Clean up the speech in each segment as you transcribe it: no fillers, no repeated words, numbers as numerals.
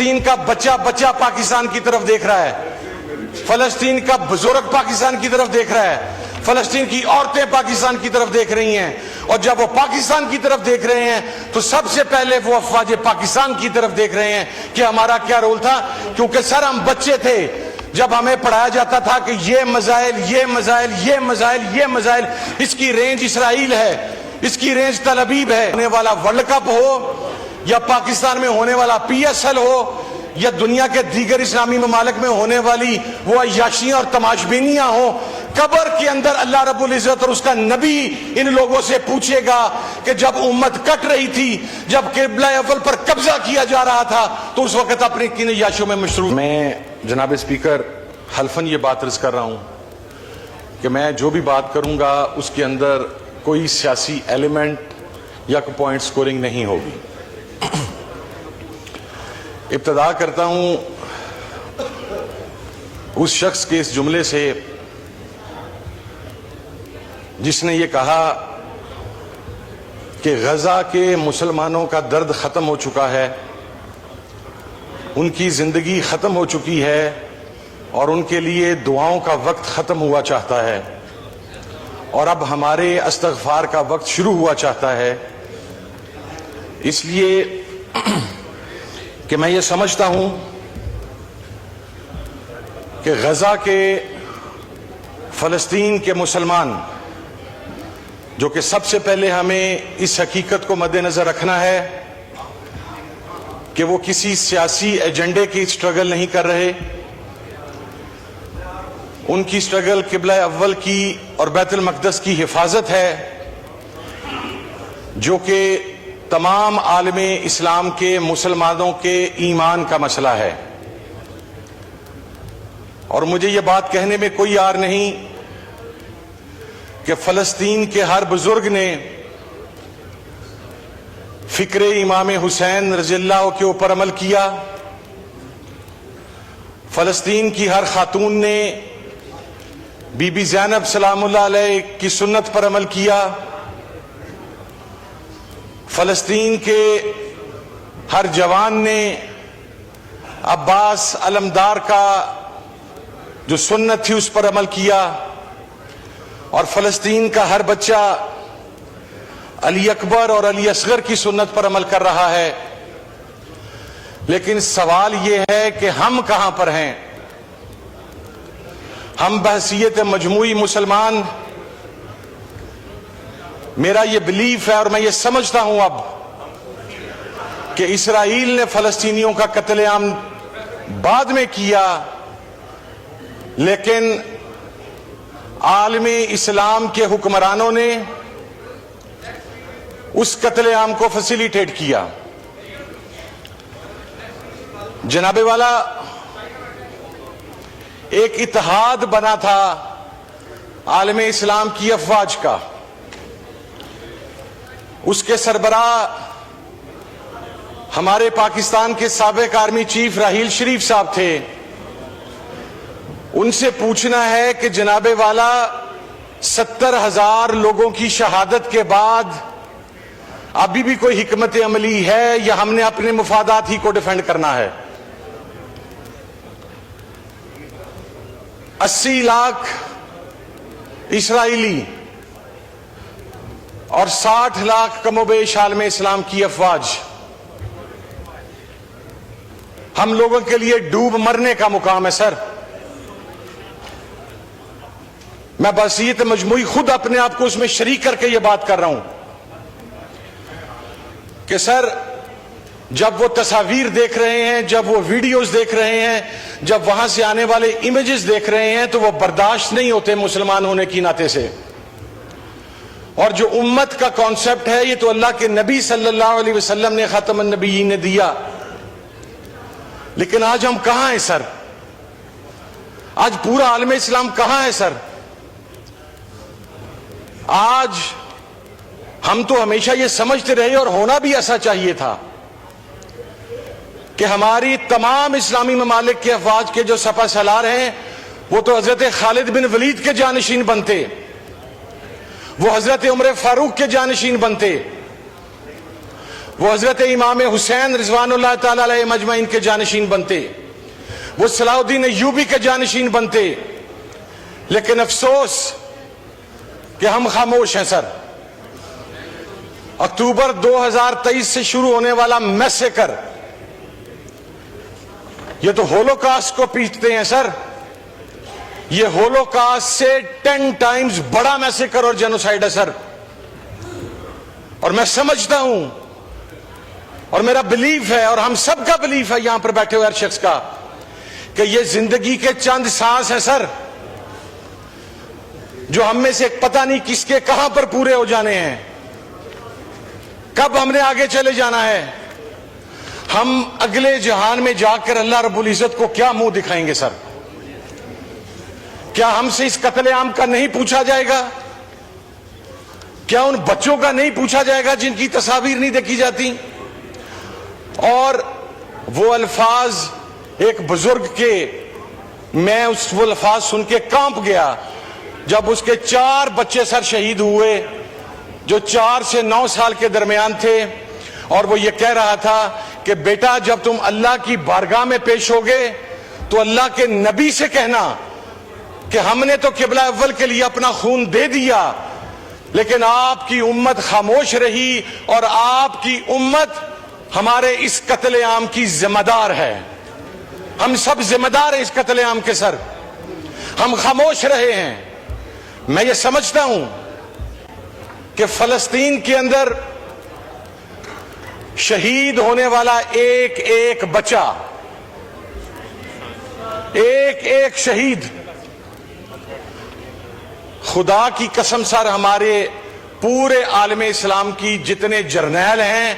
फलस्तीन का बच्चा बच्चा पाकिस्तान की तरफ देख रहा है, फलस्तीन का बुजुर्ग पाकिस्तान की तरफ देख रहा है, फलस्तीन की औरतें पाकिस्तान की तरफ देख रही हैं। और जब वो पाकिस्तान की तरफ देख रहे हैं तो सबसे पहले वो अफवाज पाकिस्तान की तरफ देख रहे हैं कि हमारा क्या रोल था। क्योंकि सर हम बच्चे थे जब हमें पढ़ाया जाता था कि ये मजाइल, ये मजाइल, ये मजाइल, ये मजाइल, इसकी रेंज इसराइल है, इसकी रेंज तल अबीब है। होने वाला वर्ल्ड कप हो या पाकिस्तान में होने वाला PSL हो या दुनिया के दीगर इस्लामी ममालिक में होने वाली वो अय्याशियां और तमाशबीनियां हो, कब्र के अंदर अल्लाह रब्बुल इज्जत और उसका नबी इन लोगों से पूछेगा कि जब उम्मत कट रही थी, जब किबला अव्वल पर कब्जा किया जा रहा था, तो उस वक्त अपनी किन अय्याशियों में मशरूफ। मैं जनाब स्पीकर हल्फन ये बात अर्ज कर रहा हूं कि मैं जो भी बात करूंगा उसके अंदर कोई सियासी एलिमेंट या कोई पॉइंट स्कोरिंग नहीं होगी। इब्तदा करता हूं उस शख्स के इस जुमले से जिसने ये कहा कि गजा के मुसलमानों का दर्द खत्म हो चुका है, उनकी जिंदगी खत्म हो चुकी है और उनके लिए दुआओं का वक्त खत्म हुआ चाहता है और अब हमारे इस्तग़फ़ार का वक्त शुरू हुआ चाहता है। इसलिए कि मैं ये समझता हूं कि गजा के फलस्तीन के मुसलमान, जो कि सबसे पहले हमें इस हकीकत को मद्देनजर रखना है कि वो किसी सियासी एजेंडे की स्ट्रगल नहीं कर रहे, उनकी स्ट्रगल किबला अव्वल की और बैतुल मक़दस की हिफाजत है, जो कि तमाम आलमे इस्लाम के मुसलमानों के ईमान का मसला है। और मुझे ये बात कहने में कोई यार नहीं कि फलस्तीन के हर बुजुर्ग ने फिक्रे इमाम हुसैन रज़ियल्लाहु के ऊपर अमल किया, फलस्तीन की हर खातून ने बीबी ज़ैनब सलामुल्लाह अलैह की सुन्नत पर अमल किया, फलस्तीन के हर जवान ने अब्बास अलमदार का जो सुन्नत थी उस पर अमल किया और फलस्तीन का हर बच्चा अली अकबर और अली असगर की सुन्नत पर अमल कर रहा है। लेकिन सवाल यह है कि हम कहां पर हैं? हम बहसीयत मजमूई मुसलमान, मेरा यह बिलीफ है और मैं ये समझता हूं अब कि इसराइल ने फलस्तीनियों का कत्लेआम बाद में किया, लेकिन आलमे इस्लाम के हुक्मरानों ने उस कत्लेआम को फैसिलिटेट किया। जनाबे वाला एक इत्तेहाद बना था आलमे इस्लाम की अफवाज का, उसके सरबराह हमारे पाकिस्तान के साबिक आर्मी चीफ राहील शरीफ साहब थे। उनसे पूछना है कि जनाबे वाला 70,000 लोगों की शहादत के बाद अभी भी कोई हिकमत अमली है या हमने अपने मुफादात ही को डिफेंड करना है? 80 लाख इसराइली और 60 लाख कमोबेश आलमे इस्लाम की अफवाज, हम लोगों के लिए डूब मरने का मुकाम है सर। मैं बसीयत मजमूई खुद अपने आप को उसमें शरीक करके ये बात कर रहा हूं कि सर जब वो तस्वीर देख रहे हैं, जब वो वीडियोस देख रहे हैं, जब वहां से आने वाले इमेजेस देख रहे हैं तो वो बर्दाश्त नहीं होते मुसलमान होने की नाते से। और जो उम्मत का कॉन्सेप्ट है ये तो अल्लाह के नबी सल्लल्लाहु अलैहि वसल्लम ने खातमुन नबीय्यीन ने दिया, लेकिन आज हम कहां हैं सर? आज पूरा आलमे इस्लाम कहां है सर? आज हम तो हमेशा ये समझते रहे और होना भी ऐसा चाहिए था कि हमारी तमाम इस्लामी ममालिक के अफवाज के जो सपा सलार हैं वो तो हजरत खालिद बिन वलीद के जानशीन बनते, वो हजरत उमर फारूक के जानशीन बनते, वो हजरत इमाम हुसैन रिजवानुल्लाह ताला अलैहि मजमईन के जानशीन बनते, वो सलाहुद्दीन अय्यूबी के जानशीन बनते। लेकिन अफसोस कि हम खामोश हैं सर। अक्टूबर 2023 से शुरू होने वाला मैसेकर, ये तो होलोकास्ट को पीटते हैं सर। ये होलोकास्ट से 10 टाइम्स बड़ा मैसेकर और जेनोसाइड है सर। और मैं समझता हूं और मेरा बिलीफ है और हम सब का बिलीफ है यहां पर बैठे हुए हर शख्स का कि ये जिंदगी के चंद सांस हैं सर, जो हम में से पता नहीं किसके कहां पर पूरे हो जाने हैं, कब हमने आगे चले जाना है। हम अगले जहान में जाकर अल्लाह रब्बुल इज्जत को क्या मुंह दिखाएंगे सर? क्या हमसे इस कत्लेआम का नहीं पूछा जाएगा? क्या उन बच्चों का नहीं पूछा जाएगा जिनकी तस्वीर नहीं देखी जाती? और वो अल्फाज एक बुजुर्ग के, मैं वो अल्फाज सुन के कांप गया जब उसके 4 बच्चे सर शहीद हुए जो 4 से 9 साल के दरमियान थे। और वो ये कह रहा था कि बेटा जब तुम अल्लाह की बारगाह में पेश होगे तो अल्लाह के नबी से कहना कि हमने तो किबला अव्वल के लिए अपना खून दे दिया, लेकिन आपकी उम्मत खामोश रही और आपकी उम्मत हमारे इस कत्लेआम की जिम्मेदार है। हम सब जिम्मेदार हैं इस कत्लेआम के सर। हम खामोश रहे हैं। मैं ये समझता हूं कि फलस्तीन के अंदर शहीद होने वाला एक एक बच्चा, एक एक शहीद, खुदा की कसम सर, हमारे पूरे आलमे इस्लाम की जितने जर्नैल हैं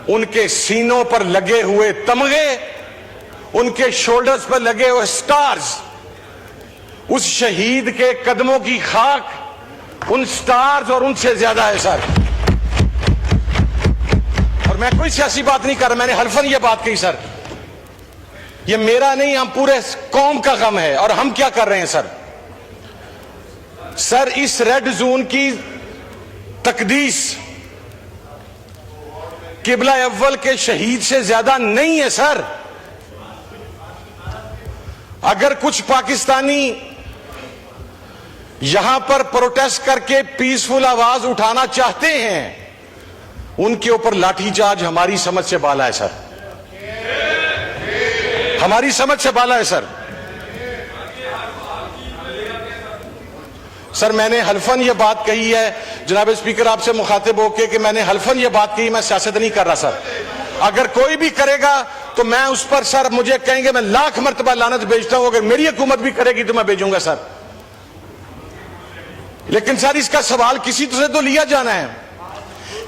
उनके सीनों पर लगे हुए तमगे, उनके शोल्डर्स पर लगे हुए स्टार्स, उस शहीद के कदमों की खाक उन स्टार्स और उनसे ज्यादा है सर। और मैं कोई सियासी बात नहीं कर रहा, मैंने हल्फन ये बात कही सर। ये मेरा नहीं, हम पूरे कौम का गम है। और हम क्या कर रहे हैं सर? सर इस रेड जोन की तकदीस किबला अव्वल के शहीद से ज्यादा नहीं है सर। अगर कुछ पाकिस्तानी यहां पर प्रोटेस्ट करके पीसफुल आवाज उठाना चाहते हैं, उनके ऊपर लाठीचार्ज हमारी समझ से बाला है सर, हमारी समझ से बाला है सर। सर मैंने हल्फन ये बात कही है जनाब स्पीकर, आपसे मुखातिब होकर कि मैंने हल्फन ये बात कही, मैं सियासत नहीं कर रहा सर। अगर कोई भी करेगा तो मैं उस पर सर, मुझे कहेंगे मैं लाख मर्तबा लानत भेजता हूं, अगर मेरी हुकूमत भी करेगी तो मैं भेजूंगा सर। लेकिन सर इसका सवाल किसी से तो लिया जाना है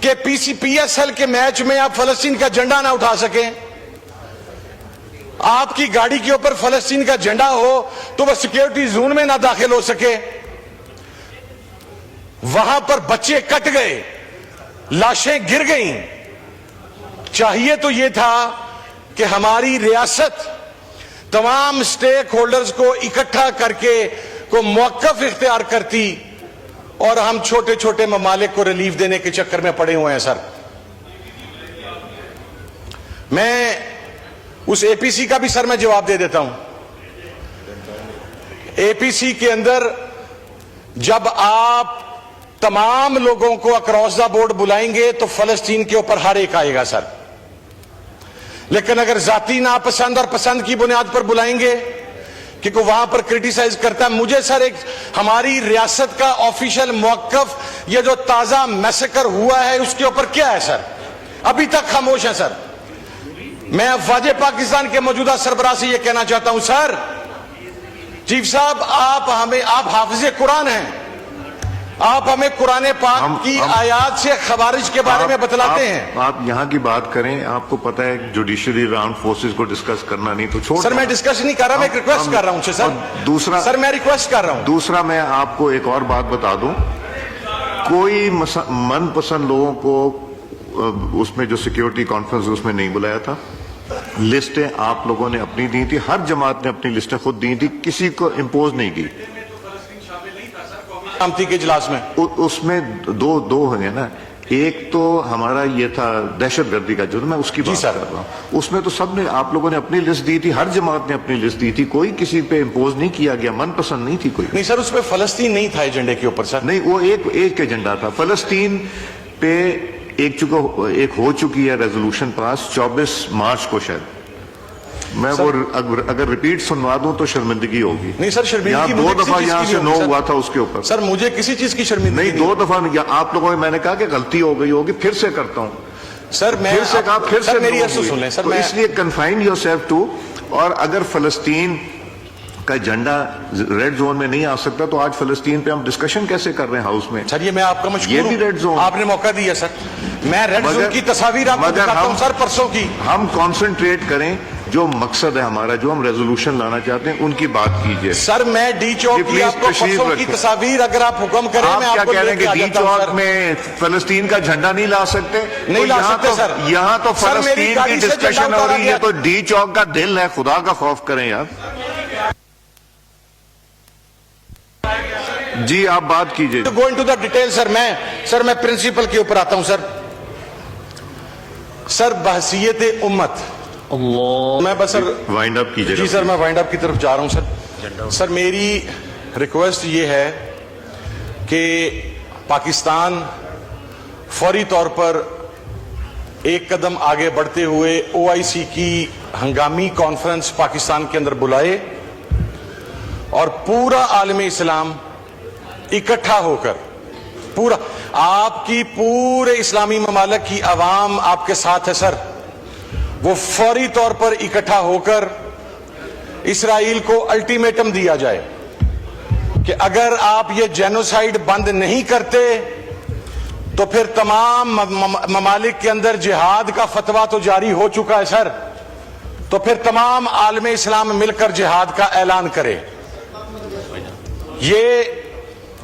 कि PSL के मैच में आप फलस्तीन का झंडा ना उठा सकें, आपकी गाड़ी के ऊपर फलस्तीन का झंडा हो तो वह सिक्योरिटी जोन में ना दाखिल हो सके, वहां पर बच्चे कट गए, लाशें गिर गईं। चाहिए तो यह था कि हमारी रियासत तमाम स्टेक होल्डर्स को इकट्ठा करके को मौकफ इख्तियार करती, और हम छोटे छोटे ममालिक को रिलीफ देने के चक्कर में पड़े हुए हैं सर। मैं उस APC का भी सर मैं जवाब दे देता हूं। APC के अंदर जब आप तमाम लोगों को अक्रॉस द बोर्ड बुलाएंगे तो फलस्तीन के ऊपर हर एक आएगा सर। लेकिन अगर जाती नापसंद और पसंद की बुनियाद पर बुलाएंगे कि कोई वहां पर क्रिटिसाइज करता है, मुझे सर एक हमारी रियासत का ऑफिशियल मौकफ, ये जो ताजा मैसेकर हुआ है उसके ऊपर क्या है सर? अभी तक खामोश है सर। मैं अफवाज पाकिस्तान के मौजूदा सरबराह से यह कहना चाहता हूं सर, चीफ साहब आप हाफिज कुरान हैं, आप हमें कुरान पाक की आयात से खवारिज के बारे में बतलाते हैं। आप यहाँ की बात करें, आपको पता है जुडिशरी आर्म्ड फोर्सेस को डिस्कस करना नहीं तो छोड़। सर मैं डिस्कस नहीं कर रहा, मैं रिक्वेस्ट कर रहा हूं सर। दूसरा सर मैं रिक्वेस्ट कर रहा हूं। दूसरा मैं आपको एक और बात बता दूं, कोई मनपसंद लोगों को उसमें जो सिक्योरिटी कॉन्फ्रेंस उसमें नहीं बुलाया था। लिस्टें आप लोगों ने अपनी दी थी, हर जमात ने अपनी लिस्टें खुद दी थी, किसी को इम्पोज नहीं की। के इजलास में उसमें दो हैं ना, एक तो हमारा ये था दहशतगर्दी का जुर्म, मैं उसकी बात कर रहा हूँ। उसमें तो सबने, आप लोगों ने अपनी लिस्ट दी थी, हर जमात ने अपनी लिस्ट दी थी, कोई किसी पे इम्पोज नहीं किया गया, मनपसंद नहीं थी कोई। नहीं सर, उसमें फलस्तीन नहीं था एजेंडे के ऊपर सर। नहीं, वो एक एजेंडा था फलस्तीन पे। एक हो चुकी है रेजोल्यूशन पास 24 मार्च को शायद। मैं वो अगर रिपीट सुनवा दूं तो शर्मिंदगी होगी। नहीं सर, शर्मिंदगी 2 दफा यहाँ से नो हुआ था उसके ऊपर। सर मुझे किसी चीज की शर्मिंदगी नहीं, 2 दफा आप लोगों ने, मैंने कहा कि गलती हो गई होगी, फिर से करता हूं सर। मैं फिर से कहा, फिर से मेरी अर्ज सुन लें सर। तो इसलिए कन्फाइन योरसेल्फ टू। और अगर फलस्तीन का झंडा रेड जोन में नहीं आ सकता तो आज फलस्तीन पे हम डिस्कशन कैसे कर रहे हैं हाउस में? सर ये मैं आपका मशकूर ये भी रेड जोन, आपने मौका दिया सर। मैं रेड जोन की तस्वीर आपको दिखाता हूं सर परसों की। हम कॉन्सेंट्रेट करें, जो मकसद है हमारा, जो हम रेजोल्यूशन लाना चाहते हैं उनकी बात कीजिए सर। मैं डी चौक की आपको परसों की तस्वीर, अगर आप हुक्म करें, मैं क्या आपको कह रहे हैं कि डी चौक में फलस्तीन का झंडा नहीं ला सकते? नहीं ला सकते सर। यहाँ तो फलस्तीन की डिस्कशन हो रही है, तो डी चौक का दिल है, खुदा का खौफ करें यार। जी आप बात कीजिए। Go into the detail sir. मैं प्रिंसिपल के ऊपर आता हूं सर। सर बहसियत उम्मत, मैं बस सर वाइंड अप कीजिए। जी सर, मैं वाइंड अप की तरफ जा रहा हूं सर। सर मेरी रिक्वेस्ट ये है कि पाकिस्तान फौरी तौर पर एक कदम आगे बढ़ते हुए ओआईसी की हंगामी कॉन्फ्रेंस पाकिस्तान के अंदर बुलाए और पूरा आलम इस्लाम इकट्ठा होकर, पूरा आपकी पूरे इस्लामी ममालिक की आवाम आपके साथ है सर, वो फौरी तौर पर इकट्ठा होकर इसराइल को अल्टीमेटम दिया जाए कि अगर आप ये जेनोसाइड बंद नहीं करते तो फिर तमाम ममालिक के अंदर जिहाद का फतवा तो जारी हो चुका है सर, तो फिर तमाम आलम इस्लाम मिलकर जिहाद का ऐलान करे। ये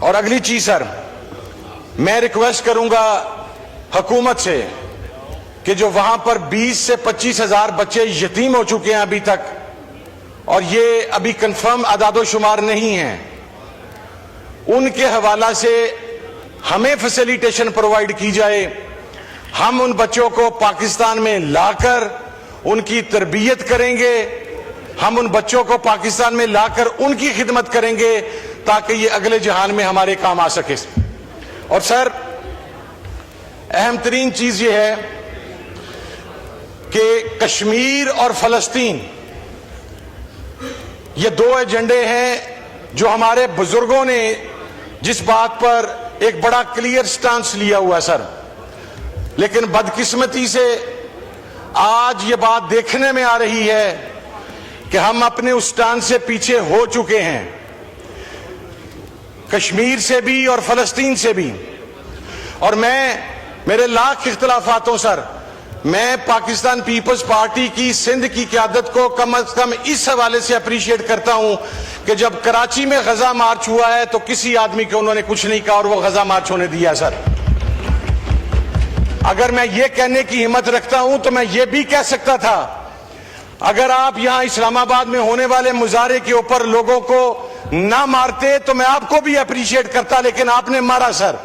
और अगली चीज सर, मैं रिक्वेस्ट करूंगा हुकूमत से कि जो वहां पर 20 से 25 हजार बच्चे यतीम हो चुके हैं अभी तक, और ये अभी कंफर्म अदादो शुमार नहीं है, उनके हवाला से हमें फैसिलिटेशन प्रोवाइड की जाए। हम उन बच्चों को पाकिस्तान में लाकर उनकी तरबियत करेंगे, हम उन बच्चों को पाकिस्तान में लाकर उनकी खिदमत करेंगे ताकि ये अगले जहान में हमारे काम आ सके। और सर अहम तरीन चीज ये है कि कश्मीर और फलस्तीन, ये 2 एजेंडे हैं जो हमारे बुजुर्गों ने जिस बात पर एक बड़ा क्लियर स्टांस लिया हुआ है सर, लेकिन बदकिस्मती से आज ये बात देखने में आ रही है कि हम अपने उस स्टांस से पीछे हो चुके हैं, कश्मीर से भी और फलस्तीन से भी। और मेरे लाख इख्तिलाफातों सर, मैं पाकिस्तान पीपल्स पार्टी की सिंध की क़यादत को कम से कम इस हवाले से अप्रिशिएट करता हूं कि जब कराची में गजा मार्च हुआ है तो किसी आदमी को उन्होंने कुछ नहीं कहा और वो गजा मार्च होने दिया सर। अगर मैं ये कहने की हिम्मत रखता हूं तो मैं ये भी कह सकता था, अगर आप यहां इस्लामाबाद में होने वाले मुजाहरे के ऊपर लोगों को ना मारते तो मैं आपको भी अप्रिशिएट करता, लेकिन आपने मारा सर,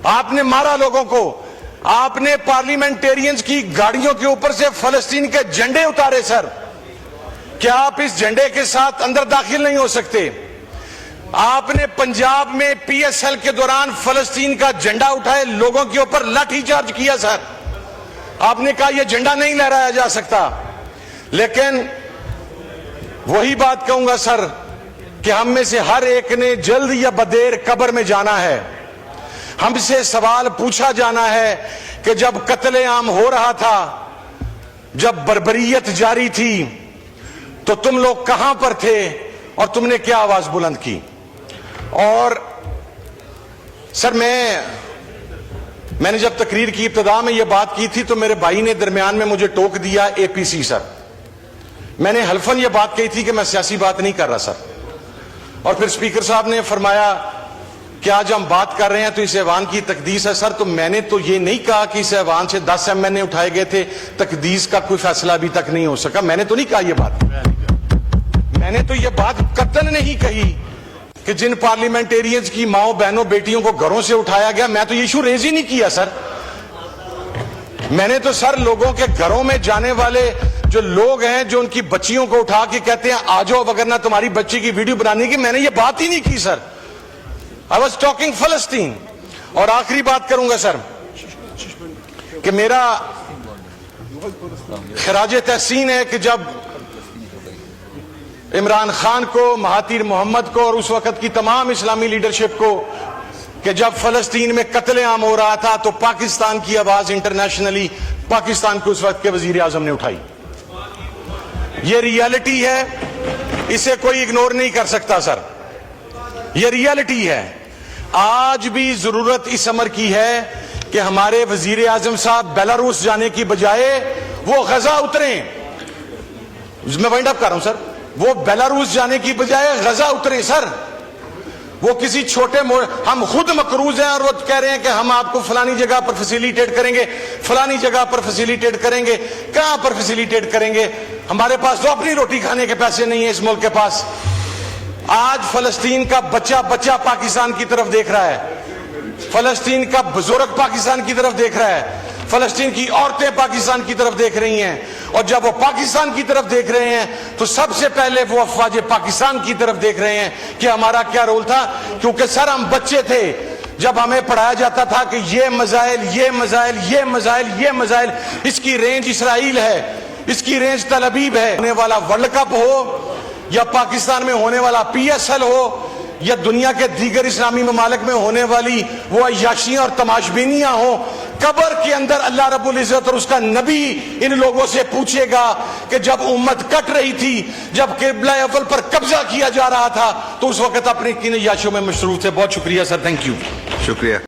आपने मारा लोगों को। आपने पार्लियामेंटेरियंस की गाड़ियों के ऊपर से फलस्तीन के झंडे उतारे सर। क्या आप इस झंडे के साथ अंदर दाखिल नहीं हो सकते? आपने पंजाब में पीएसएल के दौरान फलस्तीन का झंडा उठाए, लोगों के ऊपर लाठीचार्ज किया सर। आपने कहा यह झंडा नहीं लहराया जा सकता, लेकिन वही बात कहूंगा सर कि हम में से हर एक ने जल्द या बदेर कब्र में जाना है। हमसे सवाल पूछा जाना है कि जब कत्लेआम हो रहा था, जब बर्बरियत जारी थी, तो तुम लोग कहां पर थे और तुमने क्या आवाज बुलंद की? और सर मैंने जब तकरीर की इब्तिदा में यह बात की थी तो मेरे भाई ने दरमियान में मुझे टोक दिया, एपीसी सर। मैंने हल्फन यह बात कही थी कि मैं सियासी बात नहीं कर रहा सर, और फिर स्पीकर साहब ने फरमाया कि आज हम बात कर रहे हैं तो इस ऐवान की तकदीस है सर। तो मैंने तो ये नहीं कहा कि इस ऐवान से 10 एमएनए उठाए गए थे, तकदीस का कोई फैसला अभी तक नहीं हो सका। मैंने तो नहीं कहा यह बात, मैंने तो यह बात कतन नहीं कही कि जिन पार्लियामेंटेरियंस की माओ बहनों बेटियों को घरों से उठाया गया, मैं तो ये इशू रेज ही नहीं किया सर। मैंने तो सर लोगों के घरों में जाने वाले जो लोग हैं, जो उनकी बच्चियों को उठा के कहते हैं आ जाओ वगरना तुम्हारी बच्ची की वीडियो बनाने की, मैंने ये बात ही नहीं की सर। आई वॉज टॉकिंग फलस्तीन। और आखिरी बात करूंगा सर कि मेरा खराज तहसीन है कि जब इमरान खान को, महातीर मोहम्मद को और उस वक्त की तमाम इस्लामी लीडरशिप को कि जब फलस्तीन में कत्लेआम हो रहा था तो पाकिस्तान की आवाज इंटरनेशनली पाकिस्तान के उस वक्त के वजीर आजम ने उठाई। ये रियलिटी है, इसे कोई इग्नोर नहीं कर सकता सर। ये रियलिटी है। आज भी जरूरत इस अमर की है कि हमारे वजीर आजम साहब बेलारूस जाने की बजाय वो गजा उतरे। मैं वाइंड अप कर रहा हूं सर। वो बेलारूस जाने की बजाय गजा उतरे सर। वो किसी छोटे हम खुद मकरूज हैं और वो कह रहे हैं कि हम आपको फलानी जगह पर फैसिलिटेट करेंगे, फलानी जगह पर फैसिलिटेट करेंगे। कहां पर फैसिलिटेट करेंगे? हमारे पास तो अपनी रोटी खाने के पैसे नहीं है इस मुल्क के पास। आज फलस्तीन का बच्चा बच्चा पाकिस्तान की तरफ देख रहा है। फलस्तीन का बुजुर्ग पाकिस्तान की तरफ देख रहा है। फलस्तीन की औरतें पाकिस्तान की तरफ देख रही हैं। और जब वो पाकिस्तान की तरफ देख रहे हैं तो सबसे पहले वो अफवाज पाकिस्तान की तरफ देख रहे हैं कि हमारा क्या रोल था। क्योंकि सर हम बच्चे थे जब हमें पढ़ाया जाता था कि ये मजाइल, ये मजाइल, ये मजाइल, ये मजाइल, इसकी रेंज इसराइल है, इसकी रेंज तल अबीब है। होने वाला वर्ल्ड कप हो या पाकिस्तान में होने वाला PSL हो या दुनिया के दीगर इस्लामी ममालिक में होने वाली वो अय्याशियां और तमाशबीनियां हो, कब्र के अंदर अल्लाह रब्बुल इज्जत और उसका नबी इन लोगों से पूछेगा कि जब उम्मत कट रही थी, जब किबला अव्वल पर कब्जा किया जा रहा था, तो उस वक्त अपने किन अय्याशियों में मशरूफ थे। बहुत शुक्रिया सर, थैंक यू। शुक्रिया।